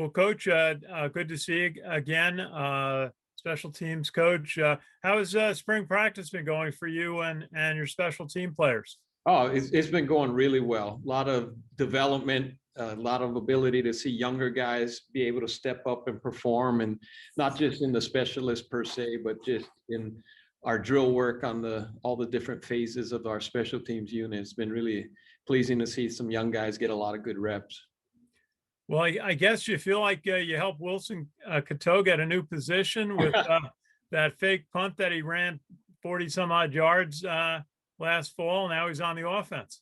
Well, Coach, good to see you again, special teams coach. How has spring practice been going for you and your special team players? Oh, it's been going really well. A lot of development, a lot of ability to see younger guys be able to step up and perform, and not just in the specialist per se, but just in our drill work on all the different phases of our special teams unit. It's been really pleasing to see some young guys get a lot of good reps. Well, I guess you feel like you helped Wilson Cateau get a new position with that fake punt that he ran 40 some odd yards last fall. Now he's on the offense.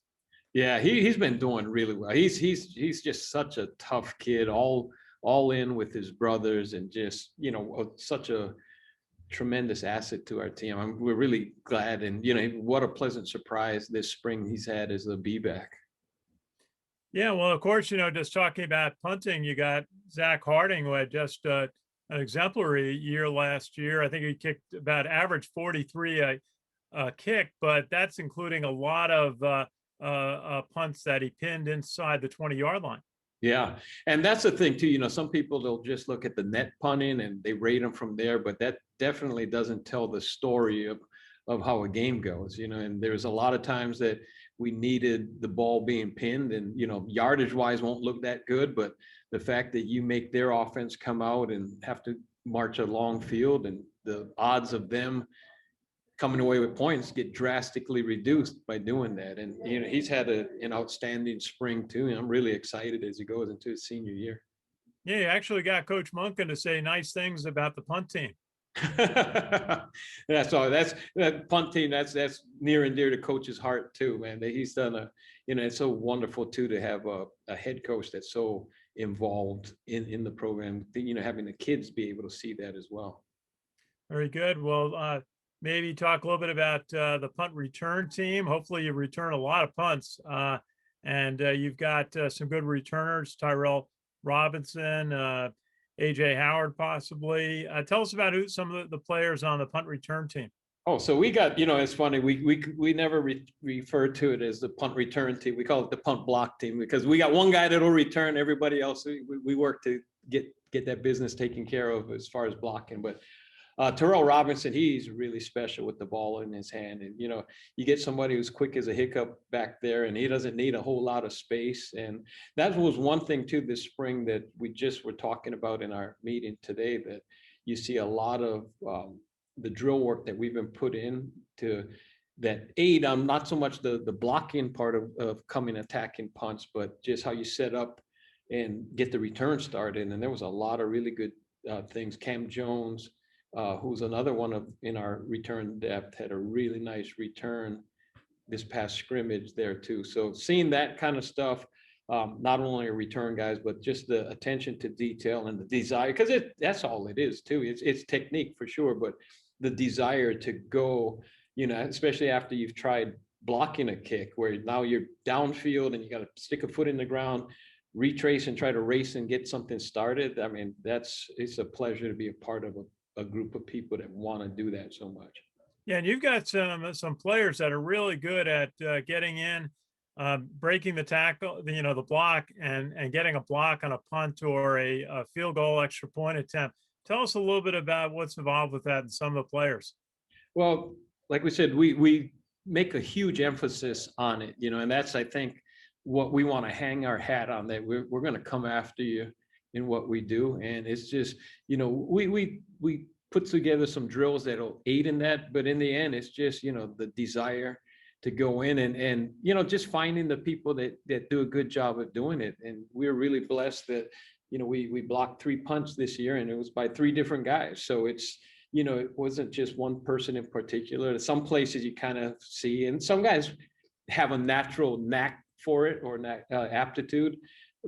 Yeah, he's been doing really well. He's just such a tough kid, all in with his brothers, and just such a tremendous asset to our team. We're really glad, and what a pleasant surprise this spring he's had as a B-back. Yeah, well, of course, just talking about punting, you got Zach Harding, who had just an exemplary year last year. I think he kicked about average 43 a kick, but that's including a lot of punts that he pinned inside the 20-yard line. Yeah, and that's the thing too. Some people, they'll just look at the net punting and they rate them from there, but that definitely doesn't tell the story of how a game goes. And there's a lot of times that we needed the ball being pinned, and yardage wise won't look that good, but the fact that you make their offense come out and have to march a long field, and the odds of them coming away with points get drastically reduced by doing that. And he's had an outstanding spring too, and I'm really excited as he goes into his senior year. Yeah, you actually got Coach Munkin to say nice things about the punt team. That's all. That punt team. That's near and dear to Coach's heart too, man. He's done it's so wonderful too to have a head coach that's so involved in the program. Having the kids be able to see that as well. Very good. Well, maybe talk a little bit about the punt return team. Hopefully, you return a lot of punts, and you've got some good returners: Tyrell Robinson. AJ Howard, possibly. Tell us about some of the players on the punt return team. Oh, so we got, it's funny. We never refer to it as the punt return team. We call it the punt block team, because we got one guy that'll return. Everybody else, we work to get that business taken care of as far as blocking. But Terrell Robinson, he's really special with the ball in his hand. And, you get somebody who's quick as a hiccup back there, and he doesn't need a whole lot of space. And that was one thing too this spring that we just were talking about in our meeting today, that you see a lot of the drill work that we've been put in to that aid on not so much the blocking part of coming attacking punts, but just how you set up and get the return started. And there was a lot of really good things. Cam Jones, who's another one in our return depth, had a really nice return this past scrimmage there too. So seeing that kind of stuff, not only return guys, but just the attention to detail and the desire, because that's all it is too. It's technique for sure, but the desire to go, especially after you've tried blocking a kick where now you're downfield and you got to stick a foot in the ground, retrace and try to race and get something started. I mean, it's a pleasure to be a part of a group of people that want to do that so much. Yeah, and you've got some players that are really good at getting in, breaking the tackle, the block, and getting a block on a punt or a field goal extra point attempt. Tell us a little bit about what's involved with that and some of the players. Well, like we said, we make a huge emphasis on it, and that's, I think, what we want to hang our hat on, that we're going to come after you in what we do. And it's just, we put together some drills that'll aid in that, but in the end, it's just, the desire to go in and just finding the people that do a good job of doing it. And we're really blessed that, we blocked 3 punts this year, and it was by 3 different guys. So it's, it wasn't just one person in particular. Some places you kind of see, and some guys have a natural knack for it or aptitude,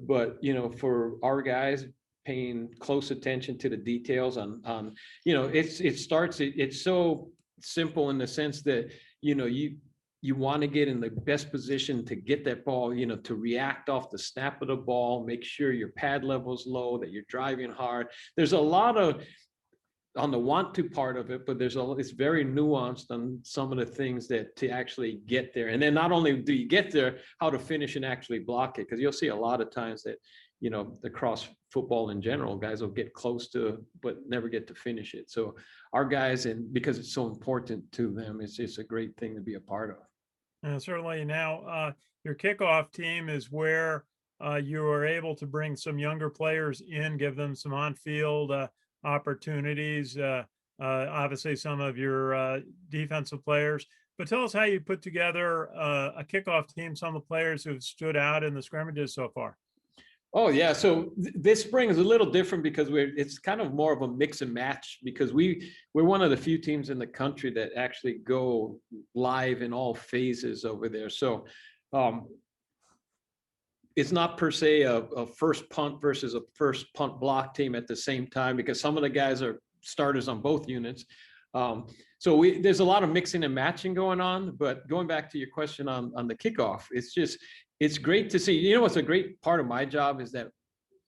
but for our guys, paying close attention to the details on it's so simple in the sense that you want to get in the best position to get that ball, to react off the snap of the ball, make sure your pad level's low, that you're driving hard. There's a lot of on the want to part of it, but it's very nuanced on some of the things that to actually get there. And then not only do you get there, how to finish and actually block it. Because you'll see a lot of times that, across football in general, guys will get close to, but never get to finish it. So our guys, and because it's so important to them, it's a great thing to be a part of. And certainly now, your kickoff team is where you are able to bring some younger players in, give them some on-field opportunities. Obviously, some of your defensive players. But tell us how you put together a kickoff team, some of the players who've stood out in the scrimmages so far. Oh yeah, so this spring is a little different because it's kind of more of a mix and match, because we're one of the few teams in the country that actually go live in all phases over there. So it's not per se a first punt versus a first punt block team at the same time, because some of the guys are starters on both units. So there's a lot of mixing and matching going on. But going back to your question on the kickoff, it's great to see. What's a great part of my job is that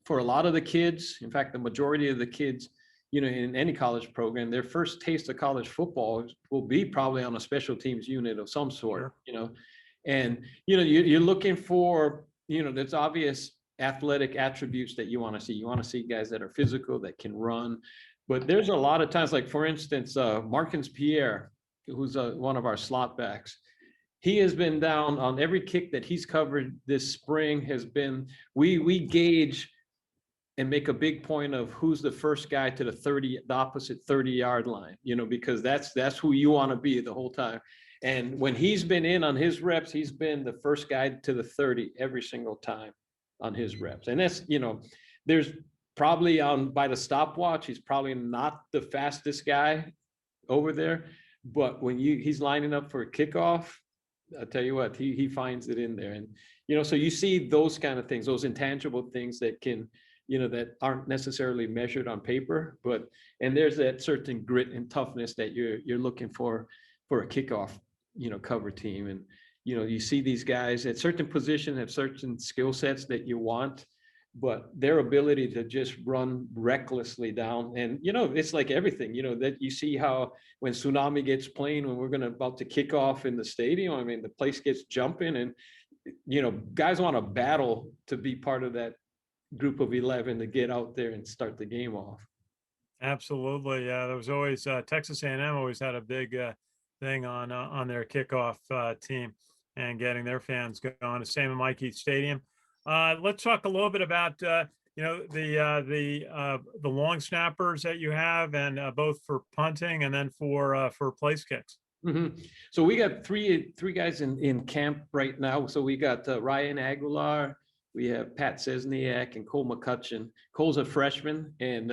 for a lot of the kids, in fact, the majority of the kids, in any college program, their first taste of college football will be probably on a special teams unit of some sort, and, you're looking for, there's obvious athletic attributes that you want to see. You want to see guys that are physical, that can run. But there's a lot of times, like for instance, Markins Pierre, who's one of our slot backs. He has been down on every kick that he's covered this spring. We gauge and make a big point of who's the first guy to the opposite 30-yard line, because that's who you want to be the whole time. And when he's been in on his reps, he's been the first guy to the 30 every single time on his reps. And that's, there's probably by the stopwatch, he's probably not the fastest guy over there, but when he's lining up for a kickoff, I'll tell you what, he finds it in there. And, so you see those kind of things, those intangible things that can, that aren't necessarily measured on paper, and there's that certain grit and toughness that you're looking for a kickoff, cover team. And, you see these guys at certain positions have certain skill sets that you want, but their ability to just run recklessly down. And, it's like everything, that you see how when Tsunami gets playing, when we're about to kick off in the stadium, I mean, the place gets jumping, and, guys want to battle to be part of that group of 11 to get out there and start the game off. Absolutely. Yeah, there was always Texas A&M always had a big thing on their kickoff team and getting their fans going. The same in Mikey Stadium. Let's talk a little bit about the long snappers that you have, and both for punting and then for place kicks. Mm-hmm. So we got three guys in camp right now. So we got Ryan Aguilar, we have Pat Sesniak, and Cole McCutcheon. Cole's a freshman, and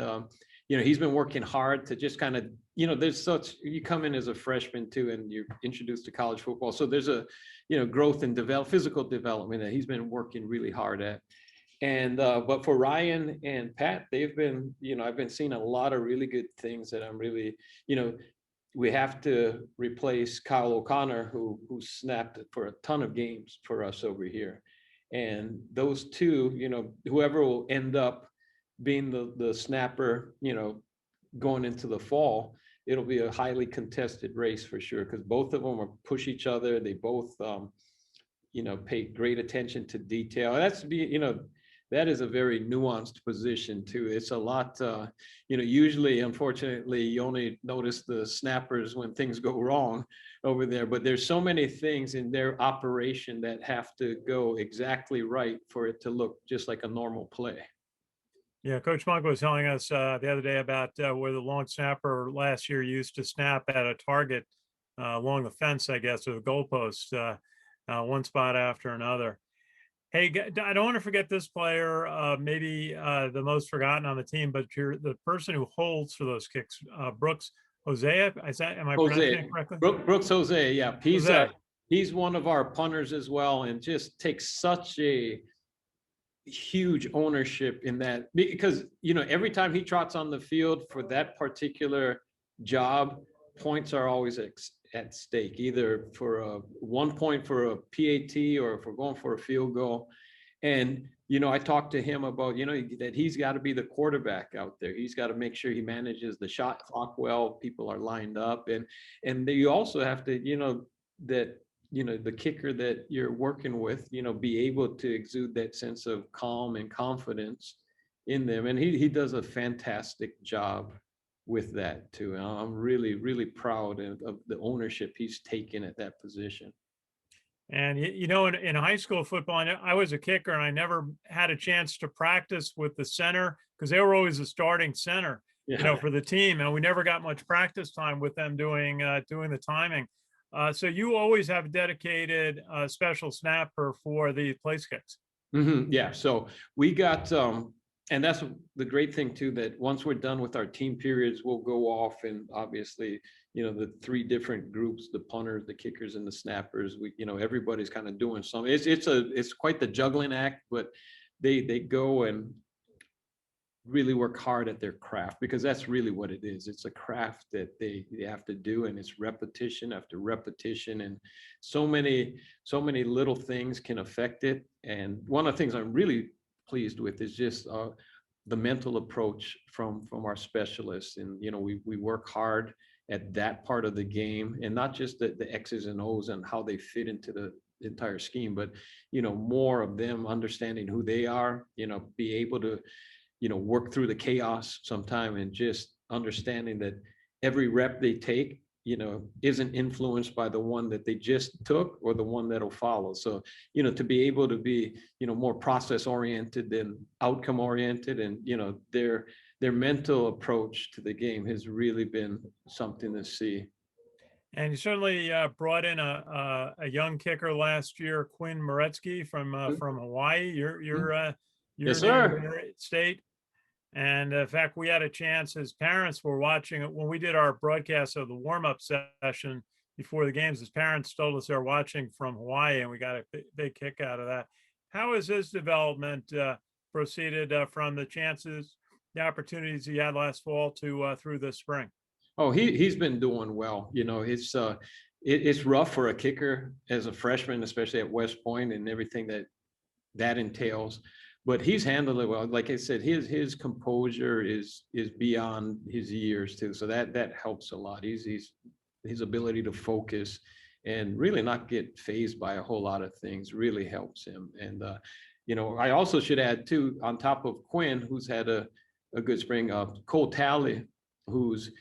he's been working hard to just kind of, you come in as a freshman too, and you're introduced to college football. So there's a, growth and physical development that he's been working really hard at. And, but for Ryan and Pat, they've been, I've been seeing a lot of really good things that I'm really, we have to replace Kyle O'Connor, who snapped for a ton of games for us over here. And those two, whoever will end up being the snapper, going into the fall, it'll be a highly contested race for sure, because both of them will push each other. They both, pay great attention to detail. That is a very nuanced position too. It's a lot, usually, unfortunately, you only notice the snappers when things go wrong over there, but there's so many things in their operation that have to go exactly right for it to look just like a normal play. Yeah, Coach Monk was telling us the other day about where the long snapper last year used to snap at a target along the fence, I guess, or the goalpost, one spot after another. Hey, I don't want to forget this player, maybe the most forgotten on the team, but you're the person who holds for those kicks, Brooks Hosea. Am I pronouncing it correctly? Brooks Hosea, yeah. He's one of our punters as well, and just takes such a huge ownership in that, because every time he trots on the field for that particular job, points are always at stake, either for a 1 point for a PAT or if we're going for a field goal. And I talked to him about that he's got to be the quarterback out there. He's got to make sure he manages the shot clock well, people are lined up, and you also have to that the kicker that you're working with, be able to exude that sense of calm and confidence in them. And he does a fantastic job with that too. And I'm really, really proud of the ownership he's taken at that position. And in high school football, I was a kicker, and I never had a chance to practice with the center because they were always the starting center, Yeah. for the team, and we never got much practice time with them doing the timing. So you always have a dedicated special snapper for the place kicks. Yeah. So we got, and that's the great thing too, that once we're done with our team periods, we'll go off, and obviously, the three different groups, the punters, the kickers, and the snappers, everybody's kind of doing something. It's quite the juggling act, but they go and really work hard at their craft, because that's really what it is. It's a craft that they have to do, and it's repetition after repetition, and so many little things can affect it. And one of the things I'm really pleased with is just the mental approach from our specialists. And we work hard at that part of the game, and not just the X's and O's and how they fit into the entire scheme, but more of them understanding who they are, be able to work through the chaos sometime, and just understanding that every rep they take, isn't influenced by the one that they just took or the one that'll follow. So, to be able to be, more process oriented than outcome oriented, and, their mental approach to the game has really been something to see. And you certainly brought in a young kicker last year, Quinn Moretsky from Hawaii. Your Yes, native sir. state. And in fact, we had a chance, his parents were watching it when we did our broadcast of the warm-up session before the games. His parents told us they're watching from Hawaii, and we got a big kick out of that. How has his development proceeded from the opportunities he had last fall to through this spring? Oh, he's been doing well. It's rough for a kicker as a freshman, especially at West Point, and everything that entails. But he's handled it well. Like I said, his composure is beyond his years too. So that helps a lot. His ability to focus and really not get fazed by a whole lot of things really helps him. And I also should add too, on top of Quinn, who's had a good spring, Cole Talley, who's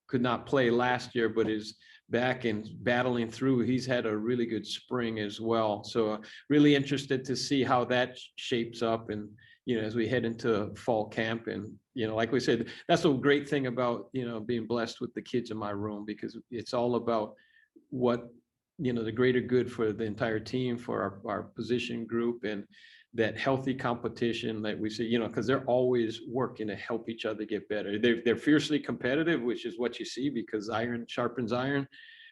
could not play last year, but is back and battling through. He's had a really good spring as well. So really interested to see how that shapes up. And, as we head into fall camp, and, like we said, that's a great thing about, being blessed with the kids in my room, because it's all about what, the greater good for the entire team, for our position group, and that healthy competition that we see, because they're always working to help each other get better. They're fiercely competitive, which is what you see, because iron sharpens iron,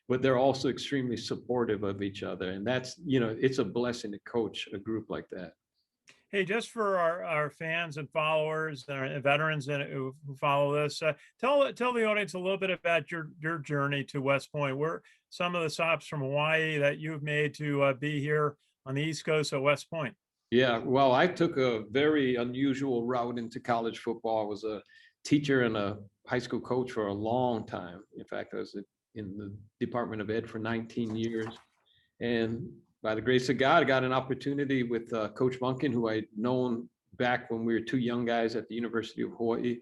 but they're also extremely supportive of each other. And that's, it's a blessing to coach a group like that. Hey, just for our fans and followers and veterans who follow this, tell the audience a little bit about your journey to West Point. Where some of the stops from Hawaii that you've made to be here on the East Coast at West Point. Yeah, well, I took a very unusual route into college football. I was a teacher and a high school coach for a long time. In fact, I was in the Department of Ed for 19 years. And by the grace of God, I got an opportunity with Coach Bunkin, who I'd known back when we were two young guys at the University of Hawaii,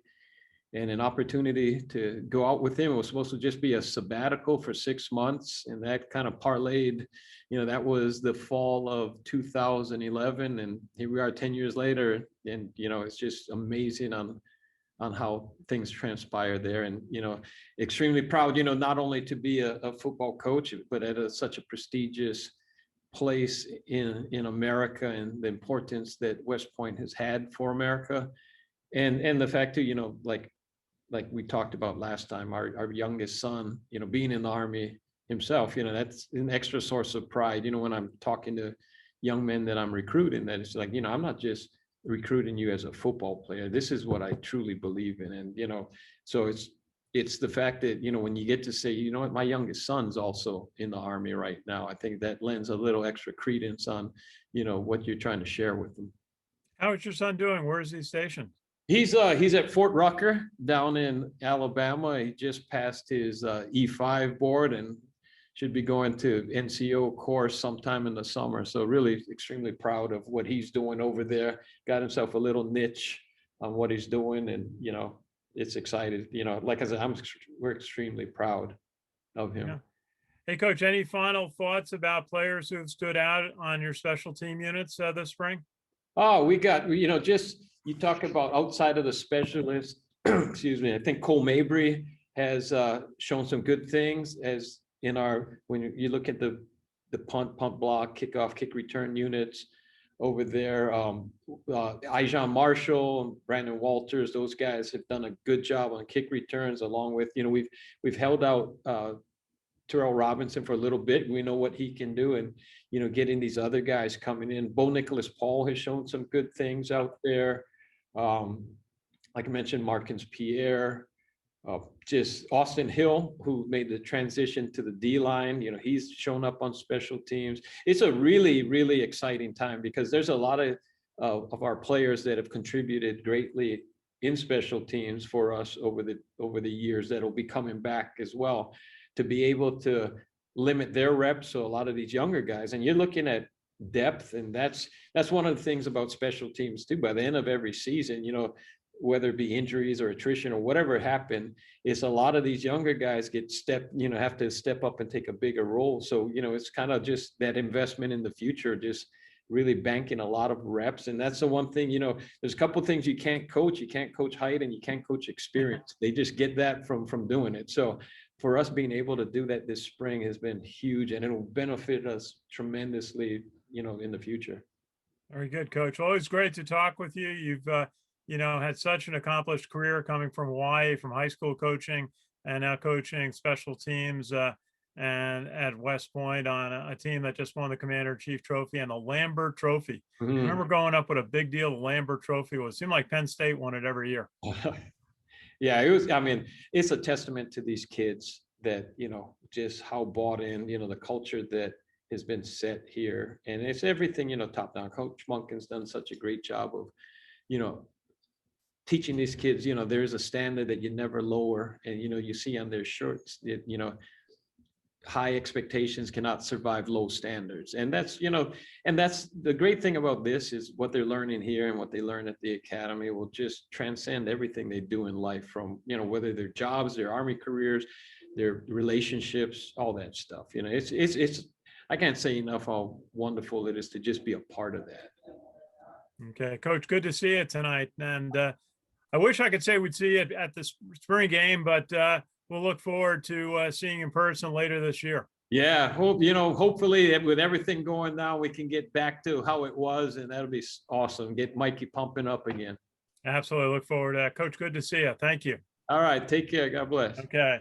and an opportunity to go out with him. It was supposed to just be a sabbatical for 6 months, and that kind of parlayed, that was the fall of 2011, and here we are 10 years later. And it's just amazing on how things transpire there. And extremely proud, not only to be a football coach, but at such a prestigious place in America, and the importance that West Point has had for America. And the fact too, like we talked about last time, our youngest son, being in the Army himself, that's an extra source of pride, when I'm talking to young men that I'm recruiting, that it's like, I'm not just recruiting you as a football player. This is what I truly believe in. And, so it's the fact that, when you get to say, what, my youngest son's also in the Army right now, I think that lends a little extra credence on, what you're trying to share with them. How is your son doing? Where is he stationed? He's at Fort Rucker down in Alabama. He just passed his E5 board and should be going to NCO course sometime in the summer. So really extremely proud of what he's doing over there. Got himself a little niche on what he's doing, and it's excited. Like I said, we're extremely proud of him. Yeah. Hey, Coach, any final thoughts about players who've stood out on your special team units this spring? Oh, we got, just you talk about outside of the specialist, excuse me, I think Cole Mabry has shown some good things as in when you look at the punt block, kickoff, kick return units over there. Ijan Marshall, Brandon Walters, those guys have done a good job on kick returns, along with, we've held out Terrell Robinson for a little bit. We know what he can do, and getting these other guys coming in. Bo Nicholas Paul has shown some good things out there. Like I mentioned, Markins Pierre, just Austin Hill, who made the transition to the D line. He's shown up on special teams. It's a really, really exciting time because there's a lot of our players that have contributed greatly in special teams for us over the years that'll be coming back as well, to be able to limit their reps. So a lot of these younger guys, and you're looking at depth, and that's one of the things about special teams too. By the end of every season, whether it be injuries or attrition or whatever happened, is a lot of these younger guys have to step up and take a bigger role. So, it's kind of just that investment in the future, just really banking a lot of reps. And that's the one thing, there's a couple of things you can't coach. You can't coach height and you can't coach experience. They just get that from doing it. So for us being able to do that this spring has been huge, and it'll benefit us tremendously, in the future. Very good, Coach. Always great to talk with you. You've had such an accomplished career coming from Hawaii, from high school coaching, and now coaching special teams and at West Point on a team that just won the Commander-in-Chief Trophy and the Lambert Trophy. Mhm. I remember growing up with a big deal. The Lambert Trophy was. It seemed like Penn State won it every year. Yeah, it was. I mean, it's a testament to these kids that just how bought in. The culture that has been set here, and it's everything top down. Coach Monken's done such a great job of teaching these kids, there's a standard that you never lower. And, you see on their shirts that, high expectations cannot survive low standards. And that's, and that's the great thing about this is what they're learning here and what they learn at the academy will just transcend everything they do in life, from, whether their jobs, their Army careers, their relationships, all that stuff. It's, I can't say enough how wonderful it is to just be a part of that. Okay, Coach, good to see you tonight. And I wish I could say we'd see you at the spring game, but we'll look forward to seeing you in person later this year. Yeah, hopefully with everything going now, we can get back to how it was, and that'll be awesome. Get Mikey pumping up again. Absolutely. Look forward to that. Coach, good to see you. Thank you. All right, take care. God bless. Okay.